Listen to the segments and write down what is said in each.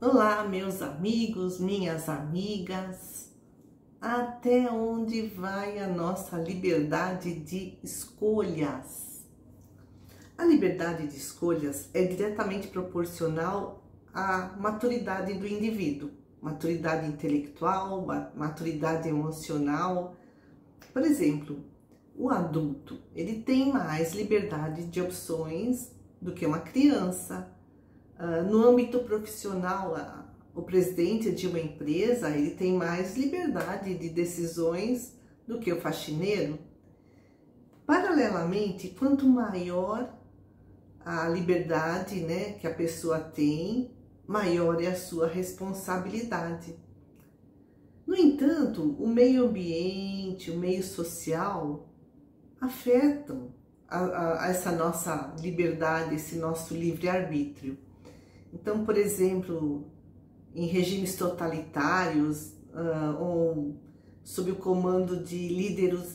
Olá, meus amigos, minhas amigas. Até onde vai a nossa liberdade de escolhas? A liberdade de escolhas é diretamente proporcional à maturidade do indivíduo, maturidade intelectual, maturidade emocional. Por exemplo, o adulto, ele tem mais liberdade de opções do que uma criança. No âmbito profissional, o presidente de uma empresa, ele tem mais liberdade de decisões do que o faxineiro. Paralelamente, quanto maior a liberdade, que a pessoa tem, maior é a sua responsabilidade. No entanto, o meio ambiente, o meio social afetam essa nossa liberdade, esse nosso livre-arbítrio. Então, por exemplo, em regimes totalitários ou sob o comando de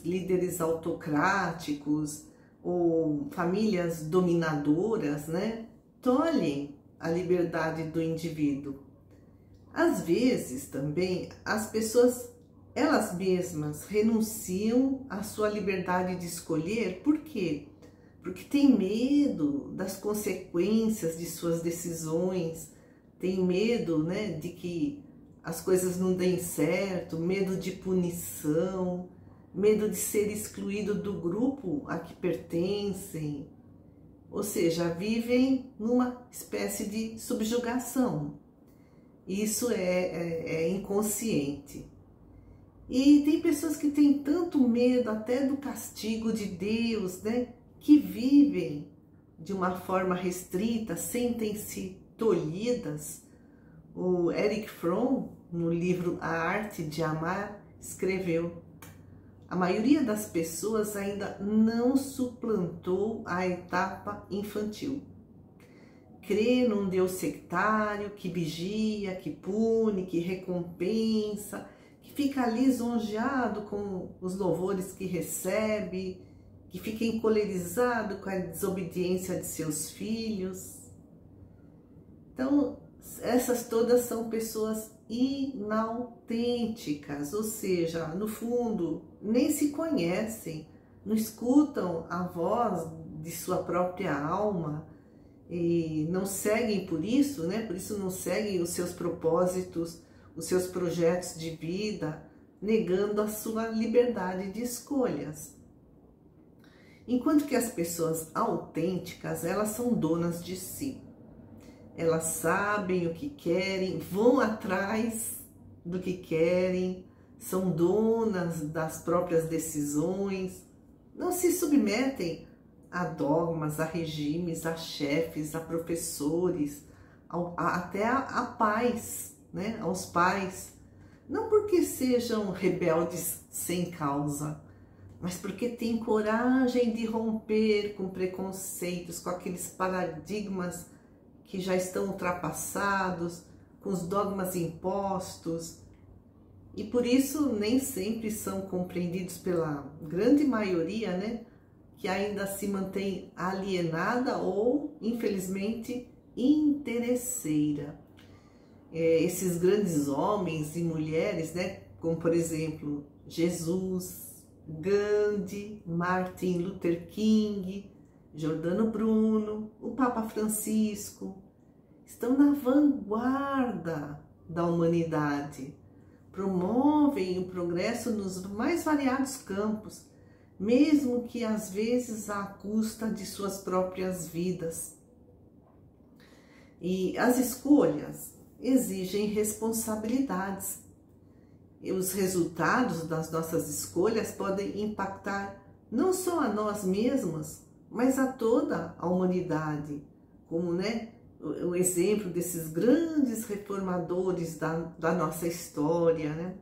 líderes autocráticos ou famílias dominadoras, tolhem a liberdade do indivíduo. Às vezes, também, as pessoas, elas mesmas, renunciam à sua liberdade de escolher. Por quê? Porque tem medo das consequências de suas decisões, tem medo, de que as coisas não deem certo, medo de punição, medo de ser excluído do grupo a que pertencem. Ou seja, vivem numa espécie de subjugação. Isso é inconsciente. E tem pessoas que têm tanto medo até do castigo de Deus, que vivem de uma forma restrita, sentem-se tolhidas. O Erich Fromm, no livro A Arte de Amar, escreveu: a maioria das pessoas ainda não suplantou a etapa infantil. Crê num Deus sectário que vigia, que pune, que recompensa, que fica lisonjeado com os louvores que recebe, que fica encolerizado com a desobediência de seus filhos. Então, essas todas são pessoas inautênticas, ou seja, no fundo, nem se conhecem, não escutam a voz de sua própria alma e não seguem por isso não seguem os seus propósitos, os seus projetos de vida, negando a sua liberdade de escolhas. Enquanto que as pessoas autênticas, elas são donas de si. Elas sabem o que querem, vão atrás do que querem, são donas das próprias decisões, não se submetem a dogmas, a regimes, a chefes, a professores, até a pais, aos pais. Não porque sejam rebeldes sem causa, mas porque têm coragem de romper com preconceitos, com aqueles paradigmas que já estão ultrapassados, com os dogmas impostos, e por isso nem sempre são compreendidos pela grande maioria, que ainda se mantém alienada ou, infelizmente, interesseira. Esses grandes homens e mulheres, como por exemplo Jesus, Gandhi, Martin Luther King, Giordano Bruno, o Papa Francisco, estão na vanguarda da humanidade, promovem o progresso nos mais variados campos, mesmo que às vezes à custa de suas próprias vidas. E as escolhas exigem responsabilidades. E os resultados das nossas escolhas podem impactar não só a nós mesmos, mas a toda a humanidade, como o exemplo desses grandes reformadores da nossa história.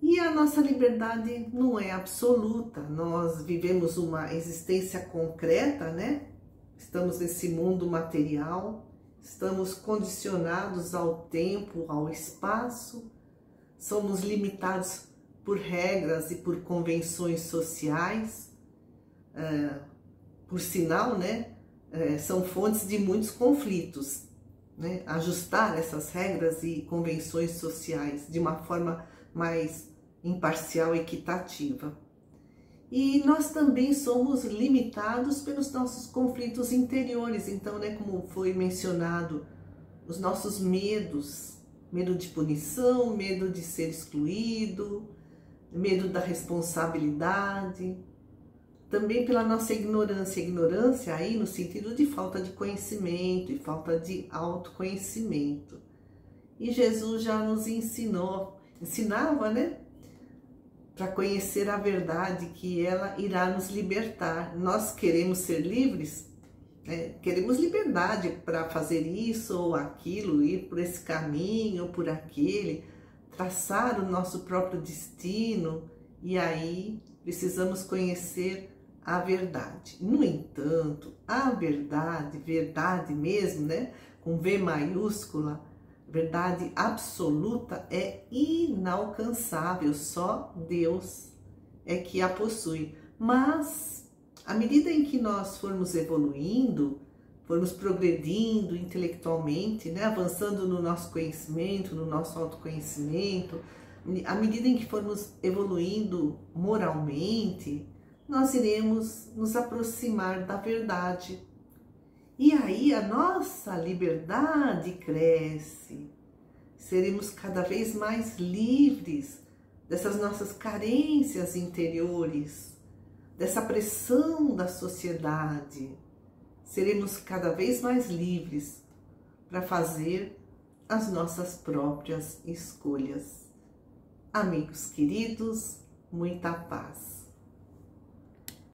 E a nossa liberdade não é absoluta, nós vivemos uma existência concreta, Estamos nesse mundo material, estamos condicionados ao tempo, ao espaço, somos limitados por regras e por convenções sociais. Por sinal, são fontes de muitos conflitos. né, ajustar essas regras e convenções sociais de uma forma mais imparcial e equitativa. E nós também somos limitados pelos nossos conflitos interiores. Então, né, como foi mencionado, os nossos medos, medo de punição, medo de ser excluído, medo da responsabilidade, também pela nossa ignorância aí no sentido de falta de conhecimento e falta de autoconhecimento. E Jesus já nos ensinava, né, para conhecer a verdade, que ela irá nos libertar. Nós queremos ser livres, né? Queremos liberdade para fazer isso ou aquilo, ir por esse caminho ou por aquele, traçar o nosso próprio destino, e aí precisamos conhecer a verdade. No entanto, a verdade, verdade mesmo, né, com V maiúscula, verdade absoluta, é inalcançável, só Deus é que a possui. Mas, à medida em que nós formos evoluindo, formos progredindo intelectualmente, né, avançando no nosso conhecimento, no nosso autoconhecimento, à medida em que formos evoluindo moralmente, nós iremos nos aproximar da verdade. E aí a nossa liberdade cresce, seremos cada vez mais livres dessas nossas carências interiores, dessa pressão da sociedade. Seremos cada vez mais livres para fazer as nossas próprias escolhas. Amigos queridos, muita paz.